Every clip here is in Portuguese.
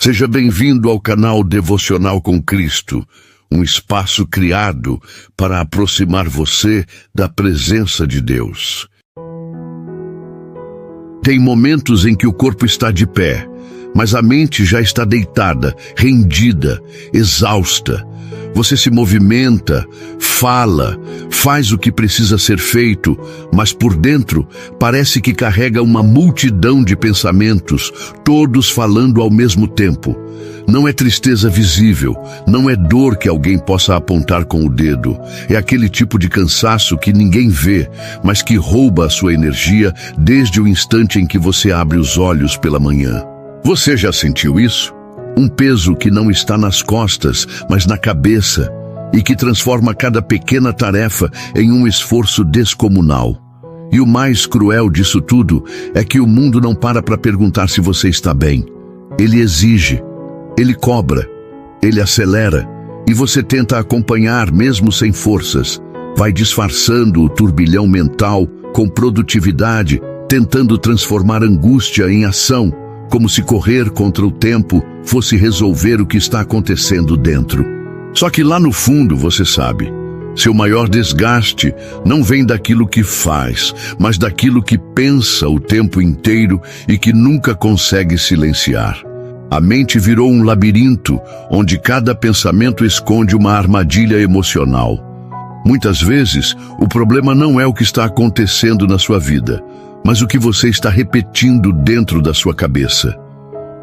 Seja bem-vindo ao canal Devocional com Cristo, um espaço criado para aproximar você da presença de Deus. Tem momentos em que o corpo está de pé, mas a mente já está deitada, rendida, exausta. Você se movimenta, fala, faz o que precisa ser feito, mas por dentro parece que carrega uma multidão de pensamentos, todos falando ao mesmo tempo. Não é tristeza visível, não é dor que alguém possa apontar com o dedo. É aquele tipo de cansaço que ninguém vê, mas que rouba a sua energia desde o instante em que você abre os olhos pela manhã. Você já sentiu isso? Um peso que não está nas costas, mas na cabeça, e que transforma cada pequena tarefa em um esforço descomunal. E o mais cruel disso tudo é que o mundo não para perguntar se você está bem. Ele exige, ele cobra, ele acelera, e você tenta acompanhar mesmo sem forças. Vai disfarçando o turbilhão mental com produtividade, tentando transformar angústia em ação, como se correr contra o tempo fosse resolver o que está acontecendo dentro. Só que lá no fundo você sabe, seu maior desgaste não vem daquilo que faz, mas daquilo que pensa o tempo inteiro e que nunca consegue silenciar. A mente virou um labirinto, onde cada pensamento esconde uma armadilha emocional. Muitas vezes, o problema não é o que está acontecendo na sua vida, mas o que você está repetindo dentro da sua cabeça.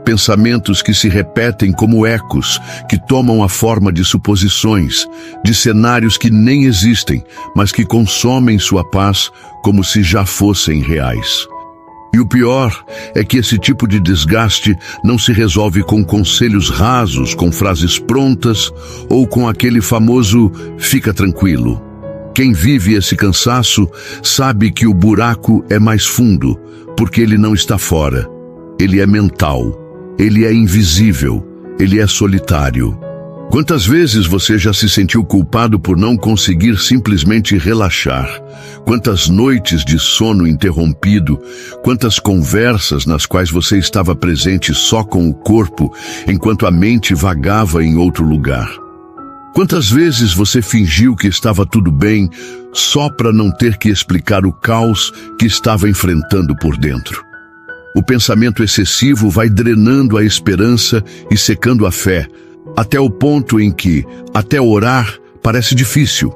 Pensamentos que se repetem como ecos, que tomam a forma de suposições, de cenários que nem existem, mas que consomem sua paz como se já fossem reais. E o pior é que esse tipo de desgaste não se resolve com conselhos rasos, com frases prontas ou com aquele famoso "fica tranquilo". Quem vive esse cansaço sabe que o buraco é mais fundo, porque ele não está fora. Ele é mental, ele é invisível, ele é solitário. Quantas vezes você já se sentiu culpado por não conseguir simplesmente relaxar? Quantas noites de sono interrompido, quantas conversas nas quais você estava presente só com o corpo, enquanto a mente vagava em outro lugar? Quantas vezes você fingiu que estava tudo bem só para não ter que explicar o caos que estava enfrentando por dentro? O pensamento excessivo vai drenando a esperança e secando a fé, até o ponto em que, até orar, parece difícil.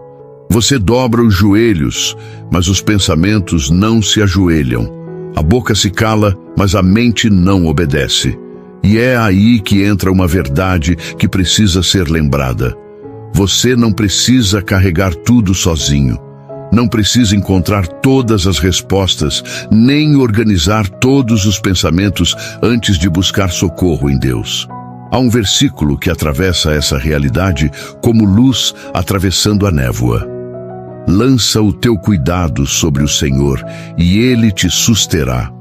Você dobra os joelhos, mas os pensamentos não se ajoelham. A boca se cala, mas a mente não obedece. E é aí que entra uma verdade que precisa ser lembrada. Você não precisa carregar tudo sozinho. Não precisa encontrar todas as respostas, nem organizar todos os pensamentos antes de buscar socorro em Deus. Há um versículo que atravessa essa realidade como luz atravessando a névoa. Lança o teu cuidado sobre o Senhor, e Ele te susterá.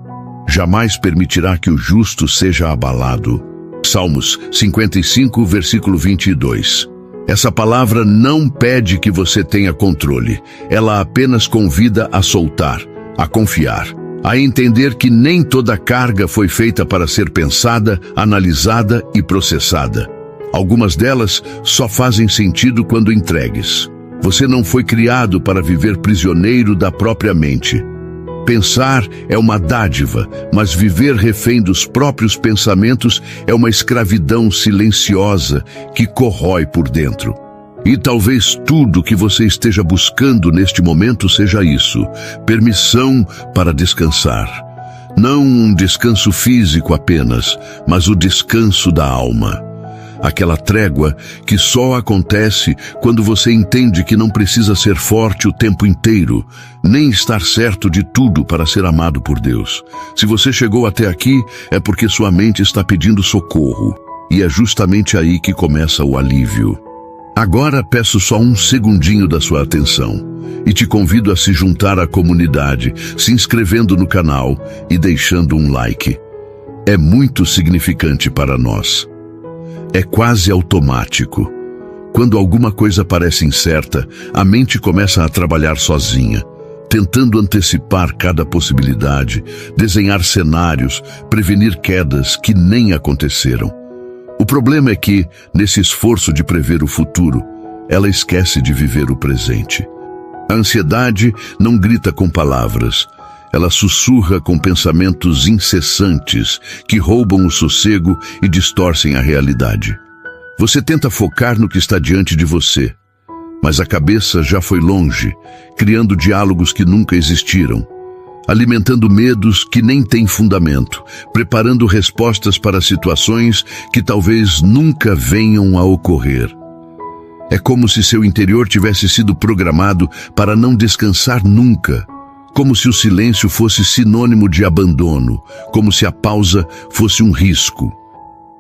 Jamais permitirá que o justo seja abalado. Salmos 55, versículo 22. Essa palavra não pede que você tenha controle. Ela apenas convida a soltar, a confiar, a entender que nem toda carga foi feita para ser pensada, analisada e processada. Algumas delas só fazem sentido quando entregues. Você não foi criado para viver prisioneiro da própria mente. Pensar é uma dádiva, mas viver refém dos próprios pensamentos é uma escravidão silenciosa que corrói por dentro. E talvez tudo que você esteja buscando neste momento seja isso: permissão para descansar. Não um descanso físico apenas, mas o descanso da alma. Aquela trégua que só acontece quando você entende que não precisa ser forte o tempo inteiro, nem estar certo de tudo para ser amado por Deus. Se você chegou até aqui, é porque sua mente está pedindo socorro, e é justamente aí que começa o alívio. Agora peço só um segundinho da sua atenção, e te convido a se juntar à comunidade, se inscrevendo no canal e deixando um like. É muito significante para nós. É quase automático. Quando alguma coisa parece incerta, a mente começa a trabalhar sozinha, tentando antecipar cada possibilidade, desenhar cenários, prevenir quedas que nem aconteceram. O problema é que, nesse esforço de prever o futuro, ela esquece de viver o presente. A ansiedade não grita com palavras. Ela sussurra com pensamentos incessantes que roubam o sossego e distorcem a realidade. Você tenta focar no que está diante de você, mas a cabeça já foi longe, criando diálogos que nunca existiram, alimentando medos que nem têm fundamento, preparando respostas para situações que talvez nunca venham a ocorrer. É como se seu interior tivesse sido programado para não descansar nunca, como se o silêncio fosse sinônimo de abandono, como se a pausa fosse um risco.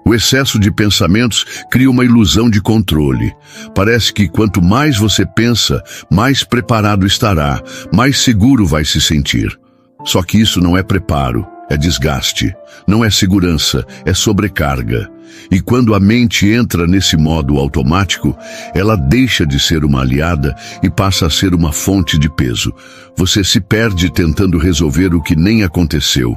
O excesso de pensamentos cria uma ilusão de controle. Parece que quanto mais você pensa, mais preparado estará, mais seguro vai se sentir. Só que isso não é preparo, é desgaste. Não é segurança, é sobrecarga. E quando a mente entra nesse modo automático, ela deixa de ser uma aliada e passa a ser uma fonte de peso. Você se perde tentando resolver o que nem aconteceu.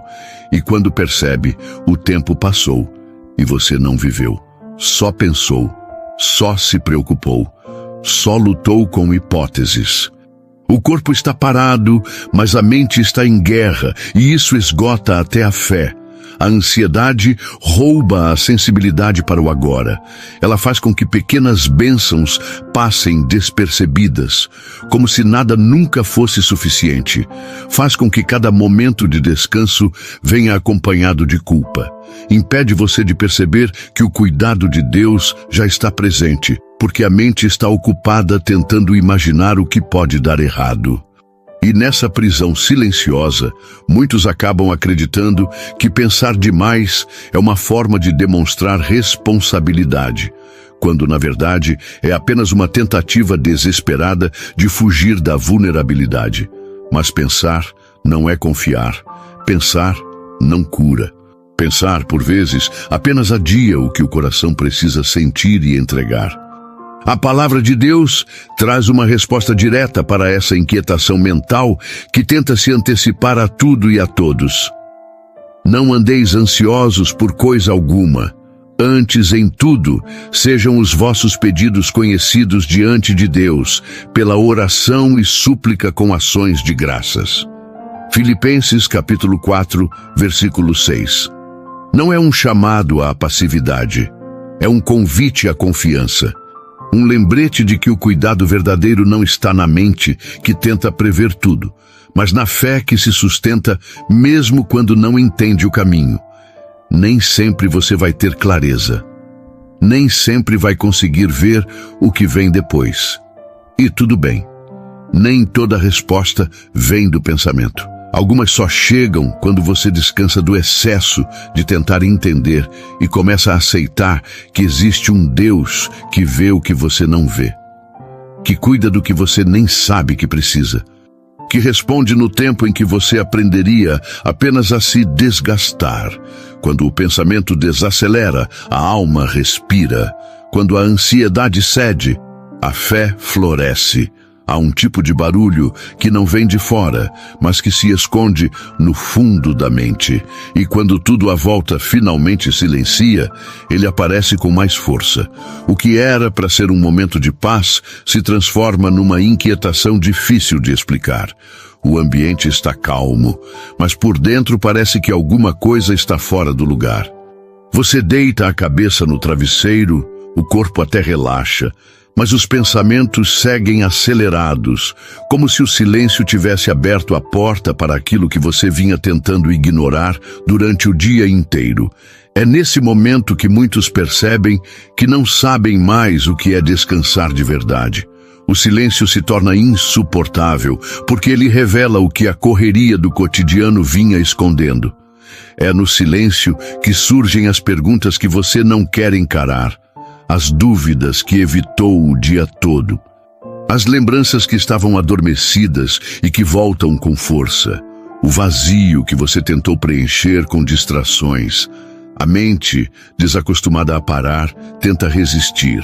E quando percebe, o tempo passou. E você não viveu, só pensou, só se preocupou, só lutou com hipóteses. O corpo está parado, mas a mente está em guerra, e isso esgota até a fé. A ansiedade rouba a sensibilidade para o agora. Ela faz com que pequenas bênçãos passem despercebidas, como se nada nunca fosse suficiente. Faz com que cada momento de descanso venha acompanhado de culpa. Impede você de perceber que o cuidado de Deus já está presente, porque a mente está ocupada tentando imaginar o que pode dar errado. E nessa prisão silenciosa, muitos acabam acreditando que pensar demais é uma forma de demonstrar responsabilidade, quando na verdade é apenas uma tentativa desesperada de fugir da vulnerabilidade. Mas pensar não é confiar. Pensar não cura. Pensar, por vezes, apenas adia o que o coração precisa sentir e entregar. A palavra de Deus traz uma resposta direta para essa inquietação mental que tenta se antecipar a tudo e a todos. Não andeis ansiosos por coisa alguma. Antes, em tudo, sejam os vossos pedidos conhecidos diante de Deus, pela oração e súplica com ações de graças. Filipenses capítulo 4, versículo 6. Não é um chamado à passividade, é um convite à confiança. Um lembrete de que o cuidado verdadeiro não está na mente, que tenta prever tudo, mas na fé que se sustenta mesmo quando não entende o caminho. Nem sempre você vai ter clareza. Nem sempre vai conseguir ver o que vem depois. E tudo bem. Nem toda resposta vem do pensamento. Algumas só chegam quando você descansa do excesso de tentar entender e começa a aceitar que existe um Deus que vê o que você não vê, que cuida do que você nem sabe que precisa, que responde no tempo em que você aprenderia apenas a se desgastar. Quando o pensamento desacelera, a alma respira. Quando a ansiedade cede, a fé floresce. Há um tipo de barulho que não vem de fora, mas que se esconde no fundo da mente. E quando tudo à volta finalmente silencia, ele aparece com mais força. O que era para ser um momento de paz se transforma numa inquietação difícil de explicar. O ambiente está calmo, mas por dentro parece que alguma coisa está fora do lugar. Você deita a cabeça no travesseiro, o corpo até relaxa, mas os pensamentos seguem acelerados, como se o silêncio tivesse aberto a porta para aquilo que você vinha tentando ignorar durante o dia inteiro. É nesse momento que muitos percebem que não sabem mais o que é descansar de verdade. O silêncio se torna insuportável, porque ele revela o que a correria do cotidiano vinha escondendo. É no silêncio que surgem as perguntas que você não quer encarar, as dúvidas que evitou o dia todo, as lembranças que estavam adormecidas e que voltam com força, o vazio que você tentou preencher com distrações. A mente, desacostumada a parar, tenta resistir.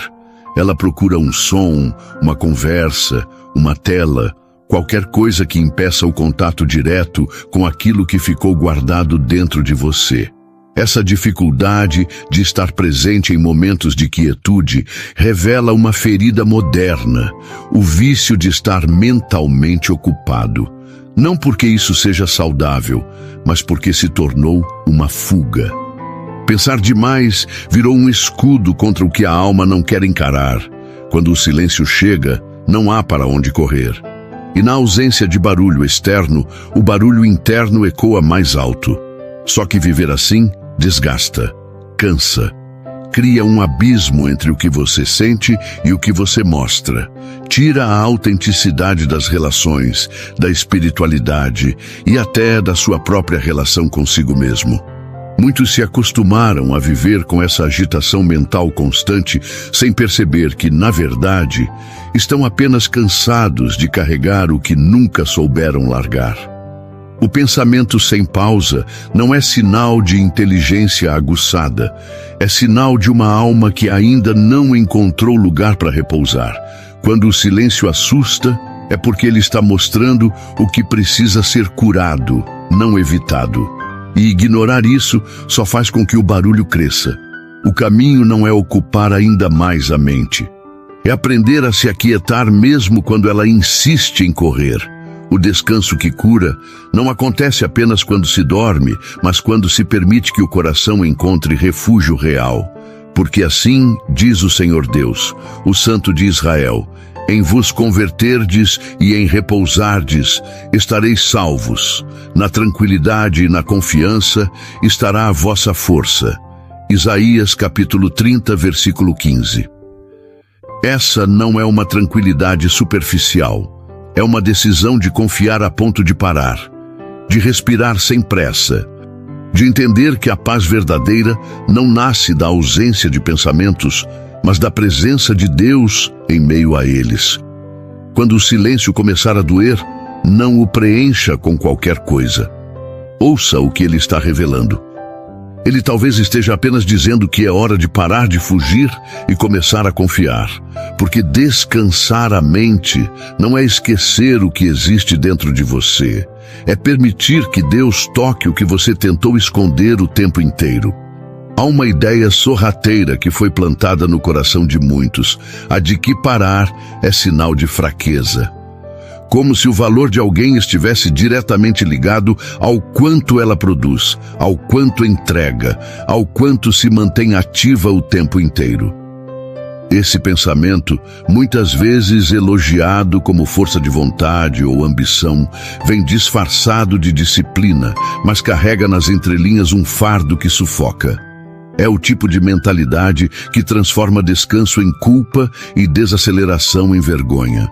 Ela procura um som, uma conversa, uma tela, qualquer coisa que impeça o contato direto com aquilo que ficou guardado dentro de você. Essa dificuldade de estar presente em momentos de quietude revela uma ferida moderna, o vício de estar mentalmente ocupado. Não porque isso seja saudável, mas porque se tornou uma fuga. Pensar demais virou um escudo contra o que a alma não quer encarar. Quando o silêncio chega, não há para onde correr. E na ausência de barulho externo, o barulho interno ecoa mais alto. Só que viver assim desgasta, cansa, cria um abismo entre o que você sente e o que você mostra. Tira a autenticidade das relações, da espiritualidade e até da sua própria relação consigo mesmo. Muitos se acostumaram a viver com essa agitação mental constante sem perceber que, na verdade, estão apenas cansados de carregar o que nunca souberam largar. O pensamento sem pausa não é sinal de inteligência aguçada, é sinal de uma alma que ainda não encontrou lugar para repousar. Quando o silêncio assusta, é porque ele está mostrando o que precisa ser curado, não evitado. E ignorar isso só faz com que o barulho cresça. O caminho não é ocupar ainda mais a mente. É aprender a se aquietar mesmo quando ela insiste em correr. O descanso que cura não acontece apenas quando se dorme, mas quando se permite que o coração encontre refúgio real. Porque assim diz o Senhor Deus, o Santo de Israel: em vos converterdes e em repousardes, estareis salvos. Na tranquilidade e na confiança estará a vossa força. Isaías capítulo 30, versículo 15. Essa não é uma tranquilidade superficial. É uma decisão de confiar a ponto de parar, de respirar sem pressa, de entender que a paz verdadeira não nasce da ausência de pensamentos, mas da presença de Deus em meio a eles. Quando o silêncio começar a doer, não o preencha com qualquer coisa. Ouça o que ele está revelando. Ele talvez esteja apenas dizendo que é hora de parar de fugir e começar a confiar. Porque descansar a mente não é esquecer o que existe dentro de você. É permitir que Deus toque o que você tentou esconder o tempo inteiro. Há uma ideia sorrateira que foi plantada no coração de muitos, a de que parar é sinal de fraqueza. Como se o valor de alguém estivesse diretamente ligado ao quanto ela produz, ao quanto entrega, ao quanto se mantém ativa o tempo inteiro. Esse pensamento, muitas vezes elogiado como força de vontade ou ambição, vem disfarçado de disciplina, mas carrega nas entrelinhas um fardo que sufoca. É o tipo de mentalidade que transforma descanso em culpa e desaceleração em vergonha.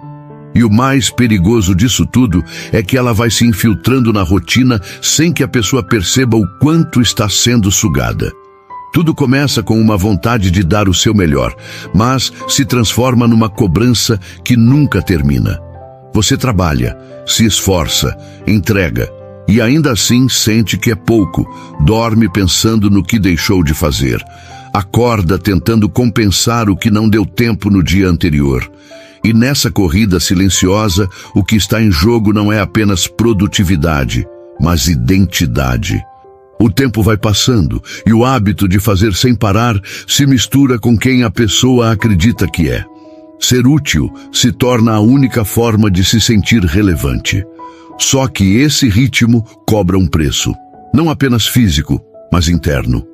E o mais perigoso disso tudo é que ela vai se infiltrando na rotina sem que a pessoa perceba o quanto está sendo sugada. Tudo começa com uma vontade de dar o seu melhor, mas se transforma numa cobrança que nunca termina. Você trabalha, se esforça, entrega, e ainda assim sente que é pouco, dorme pensando no que deixou de fazer, acorda tentando compensar o que não deu tempo no dia anterior. E nessa corrida silenciosa, o que está em jogo não é apenas produtividade, mas identidade. O tempo vai passando e o hábito de fazer sem parar se mistura com quem a pessoa acredita que é. Ser útil se torna a única forma de se sentir relevante. Só que esse ritmo cobra um preço, não apenas físico, mas interno.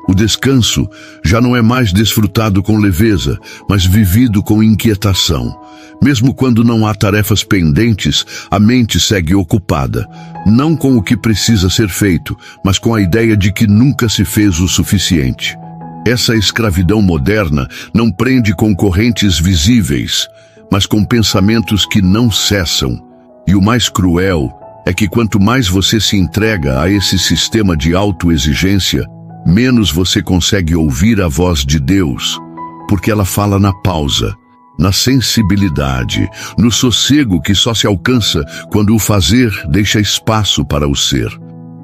O descanso já não é mais desfrutado com leveza, mas vivido com inquietação. Mesmo quando não há tarefas pendentes, a mente segue ocupada, não com o que precisa ser feito, mas com a ideia de que nunca se fez o suficiente. Essa escravidão moderna não prende com correntes visíveis, mas com pensamentos que não cessam. E o mais cruel é que quanto mais você se entrega a esse sistema de autoexigência, menos você consegue ouvir a voz de Deus, porque ela fala na pausa, na sensibilidade, no sossego que só se alcança quando o fazer deixa espaço para o ser.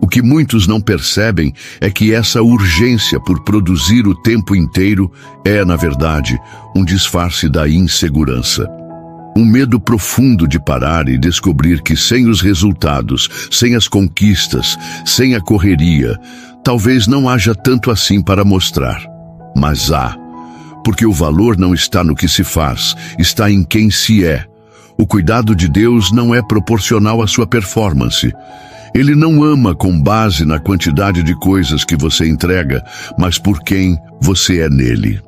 O que muitos não percebem é que essa urgência por produzir o tempo inteiro é, na verdade, um disfarce da insegurança. Um medo profundo de parar e descobrir que sem os resultados, sem as conquistas, sem a correria, talvez não haja tanto assim para mostrar. Mas há, porque o valor não está no que se faz, está em quem se é. O cuidado de Deus não é proporcional à sua performance. Ele não ama com base na quantidade de coisas que você entrega, mas por quem você é nele.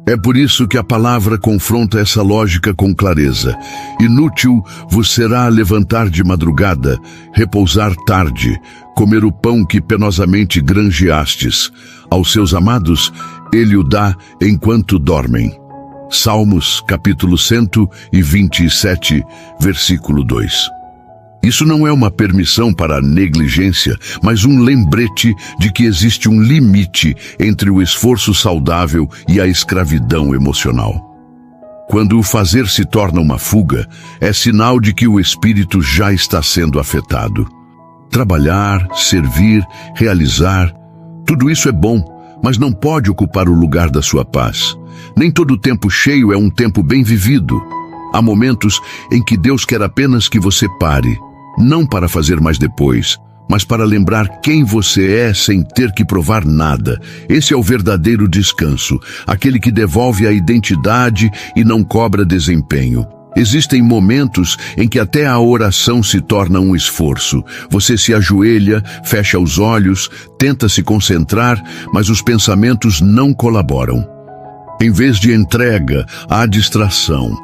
É por isso que a palavra confronta essa lógica com clareza. Inútil vos será levantar de madrugada, repousar tarde, comer o pão que penosamente granjeastes. Aos seus amados, ele o dá enquanto dormem. Salmos, capítulo 127, versículo 2. Isso não é uma permissão para a negligência, mas um lembrete de que existe um limite entre o esforço saudável e a escravidão emocional. Quando o fazer se torna uma fuga, é sinal de que o espírito já está sendo afetado. Trabalhar, servir, realizar, tudo isso é bom, mas não pode ocupar o lugar da sua paz. Nem todo tempo cheio é um tempo bem vivido. Há momentos em que Deus quer apenas que você pare, não para fazer mais depois, mas para lembrar quem você é sem ter que provar nada. Esse é o verdadeiro descanso, aquele que devolve a identidade e não cobra desempenho. Existem momentos em que até a oração se torna um esforço. Você se ajoelha, fecha os olhos, tenta se concentrar, mas os pensamentos não colaboram. Em vez de entrega, há distração.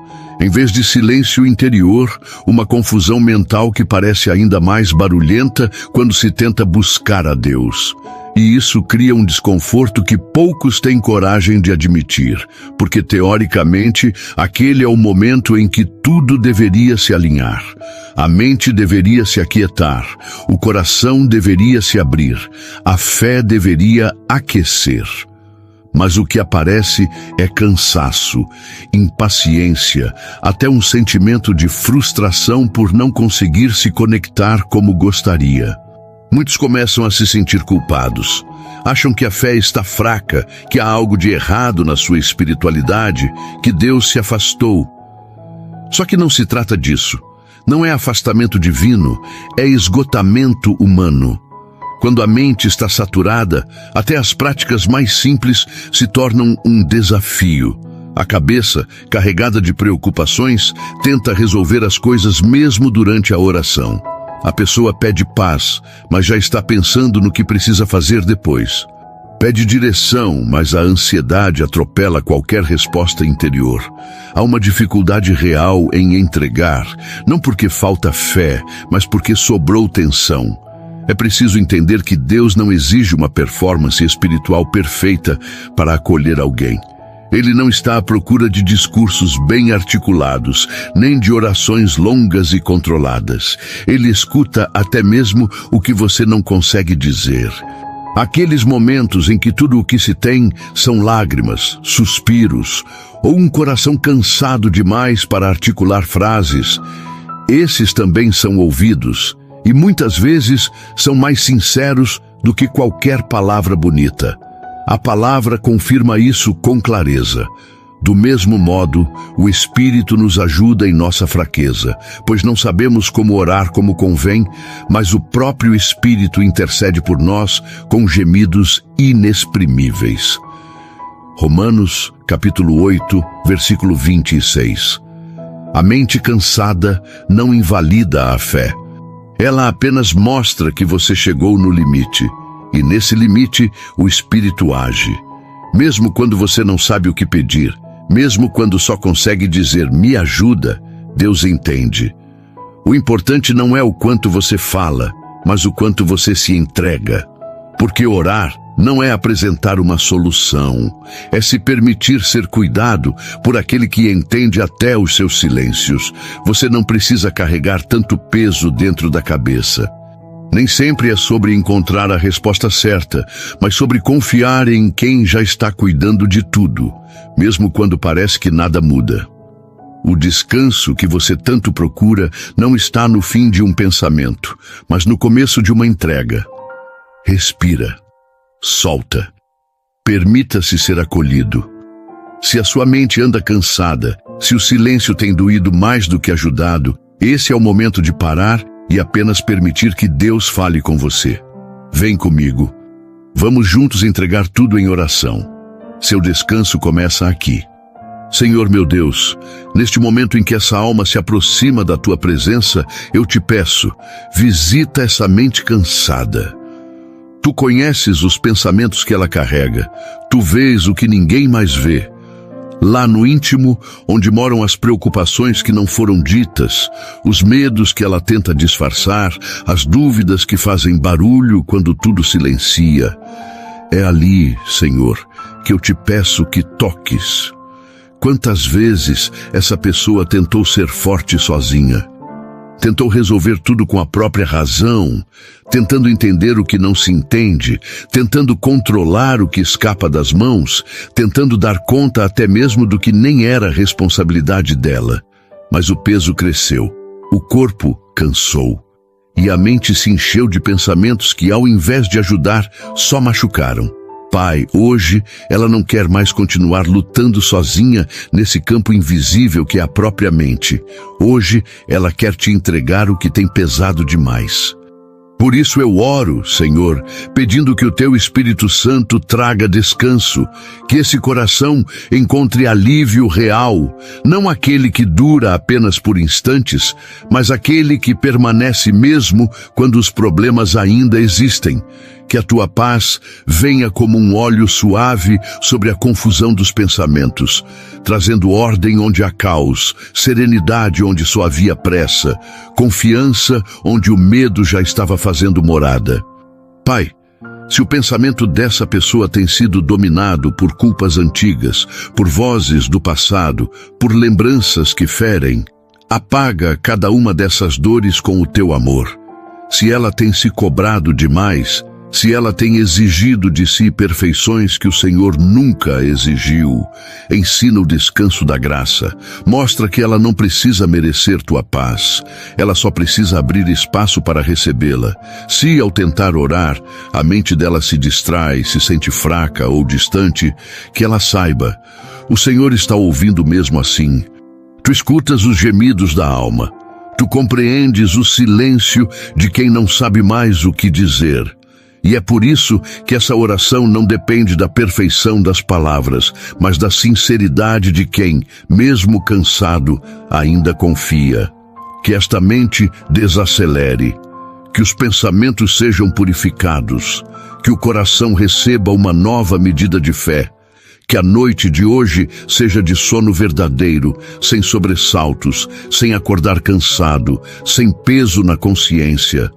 Em vez de silêncio interior, uma confusão mental que parece ainda mais barulhenta quando se tenta buscar a Deus. E isso cria um desconforto que poucos têm coragem de admitir, porque teoricamente aquele é o momento em que tudo deveria se alinhar. A mente deveria se aquietar, o coração deveria se abrir, a fé deveria aquecer. Mas o que aparece é cansaço, impaciência, até um sentimento de frustração por não conseguir se conectar como gostaria. Muitos começam a se sentir culpados. Acham que a fé está fraca, que há algo de errado na sua espiritualidade, que Deus se afastou. Só que não se trata disso. Não é afastamento divino, é esgotamento humano. Quando a mente está saturada, até as práticas mais simples se tornam um desafio. A cabeça, carregada de preocupações, tenta resolver as coisas mesmo durante a oração. A pessoa pede paz, mas já está pensando no que precisa fazer depois. Pede direção, mas a ansiedade atropela qualquer resposta interior. Há uma dificuldade real em entregar, não porque falta fé, mas porque sobrou tensão. É preciso entender que Deus não exige uma performance espiritual perfeita para acolher alguém. Ele não está à procura de discursos bem articulados, nem de orações longas e controladas. Ele escuta até mesmo o que você não consegue dizer. Aqueles momentos em que tudo o que se tem são lágrimas, suspiros, ou um coração cansado demais para articular frases. Esses também são ouvidos. E muitas vezes são mais sinceros do que qualquer palavra bonita. A palavra confirma isso com clareza. Do mesmo modo, o Espírito nos ajuda em nossa fraqueza, pois não sabemos como orar como convém, mas o próprio Espírito intercede por nós com gemidos inexprimíveis. Romanos, capítulo 8, versículo 26. A mente cansada não invalida a fé. Ela apenas mostra que você chegou no limite, e nesse limite o Espírito age. Mesmo quando você não sabe o que pedir, mesmo quando só consegue dizer "me ajuda", Deus entende. O importante não é o quanto você fala, mas o quanto você se entrega. Porque orar não é apresentar uma solução, é se permitir ser cuidado por aquele que entende até os seus silêncios. Você não precisa carregar tanto peso dentro da cabeça. Nem sempre é sobre encontrar a resposta certa, mas sobre confiar em quem já está cuidando de tudo, mesmo quando parece que nada muda. O descanso que você tanto procura não está no fim de um pensamento, mas no começo de uma entrega. Respira. Solta. Permita-se ser acolhido. Se a sua mente anda cansada, se o silêncio tem doído mais do que ajudado, esse é o momento de parar e apenas permitir que Deus fale com você. Vem comigo. Vamos juntos entregar tudo em oração. Seu descanso começa aqui. Senhor meu Deus, neste momento em que essa alma se aproxima da Tua presença, eu te peço, visita essa mente cansada. Tu conheces os pensamentos que ela carrega, tu vês o que ninguém mais vê. Lá no íntimo, onde moram as preocupações que não foram ditas, os medos que ela tenta disfarçar, as dúvidas que fazem barulho quando tudo silencia. É ali, Senhor, que eu te peço que toques. Quantas vezes essa pessoa tentou ser forte sozinha? Tentou resolver tudo com a própria razão, tentando entender o que não se entende, tentando controlar o que escapa das mãos, tentando dar conta até mesmo do que nem era responsabilidade dela. Mas o peso cresceu, o corpo cansou, e a mente se encheu de pensamentos que, ao invés de ajudar, só machucaram. Pai, hoje ela não quer mais continuar lutando sozinha nesse campo invisível que é a própria mente. Hoje ela quer te entregar o que tem pesado demais. Por isso eu oro, Senhor, pedindo que o Teu Espírito Santo traga descanso, que esse coração encontre alívio real, não aquele que dura apenas por instantes, mas aquele que permanece mesmo quando os problemas ainda existem. Que a Tua paz venha como um óleo suave sobre a confusão dos pensamentos, trazendo ordem onde há caos, serenidade onde só havia pressa, confiança onde o medo já estava fazendo morada. Pai, se o pensamento dessa pessoa tem sido dominado por culpas antigas, por vozes do passado, por lembranças que ferem, apaga cada uma dessas dores com o Teu amor. Se ela tem se cobrado demais, se ela tem exigido de si perfeições que o Senhor nunca exigiu, ensina o descanso da graça. Mostra que ela não precisa merecer Tua paz. Ela só precisa abrir espaço para recebê-la. Se, ao tentar orar, a mente dela se distrai, se sente fraca ou distante, que ela saiba, o Senhor está ouvindo mesmo assim. Tu escutas os gemidos da alma. Tu compreendes o silêncio de quem não sabe mais o que dizer. E é por isso que essa oração não depende da perfeição das palavras, mas da sinceridade de quem, mesmo cansado, ainda confia. Que esta mente desacelere, que os pensamentos sejam purificados, que o coração receba uma nova medida de fé, que a noite de hoje seja de sono verdadeiro, sem sobressaltos, sem acordar cansado, sem peso na consciência.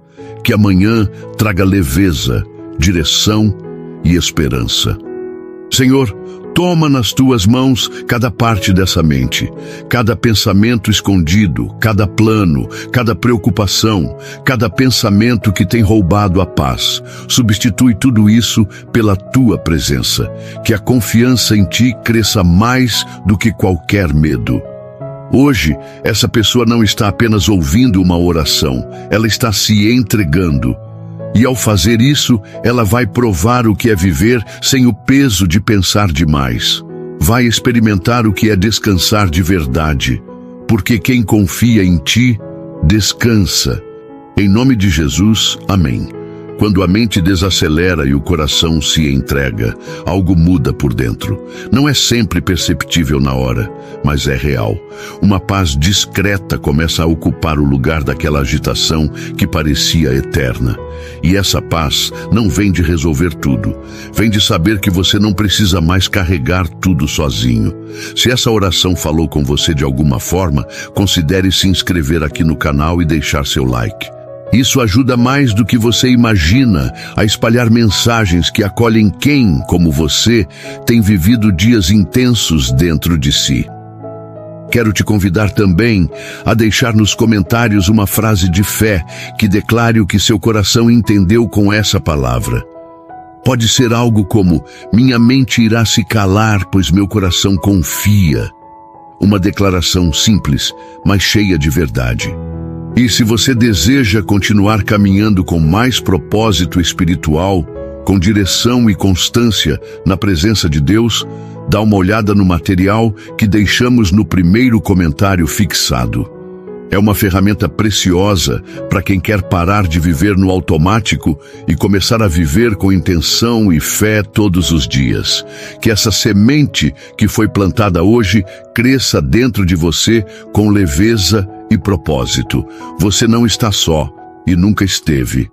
Que amanhã traga leveza, direção e esperança. Senhor, toma nas Tuas mãos cada parte dessa mente, cada pensamento escondido, cada plano, cada preocupação, cada pensamento que tem roubado a paz. Substitui tudo isso pela Tua presença, que a confiança em Ti cresça mais do que qualquer medo. Hoje, essa pessoa não está apenas ouvindo uma oração, ela está se entregando. E ao fazer isso, ela vai provar o que é viver sem o peso de pensar demais. Vai experimentar o que é descansar de verdade, porque quem confia em Ti, descansa. Em nome de Jesus, amém. Quando a mente desacelera e o coração se entrega, algo muda por dentro. Não é sempre perceptível na hora, mas é real. Uma paz discreta começa a ocupar o lugar daquela agitação que parecia eterna. E essa paz não vem de resolver tudo. Vem de saber que você não precisa mais carregar tudo sozinho. Se essa oração falou com você de alguma forma, considere se inscrever aqui no canal e deixar seu like. Isso ajuda mais do que você imagina a espalhar mensagens que acolhem quem, como você, tem vivido dias intensos dentro de si. Quero te convidar também a deixar nos comentários uma frase de fé que declare o que seu coração entendeu com essa palavra. Pode ser algo como: minha mente irá se calar, pois meu coração confia. Uma declaração simples, mas cheia de verdade. E se você deseja continuar caminhando com mais propósito espiritual, com direção e constância na presença de Deus, dá uma olhada no material que deixamos no primeiro comentário fixado. É uma ferramenta preciosa para quem quer parar de viver no automático e começar a viver com intenção e fé todos os dias. Que essa semente que foi plantada hoje cresça dentro de você com leveza e propósito. Você não está só e nunca esteve.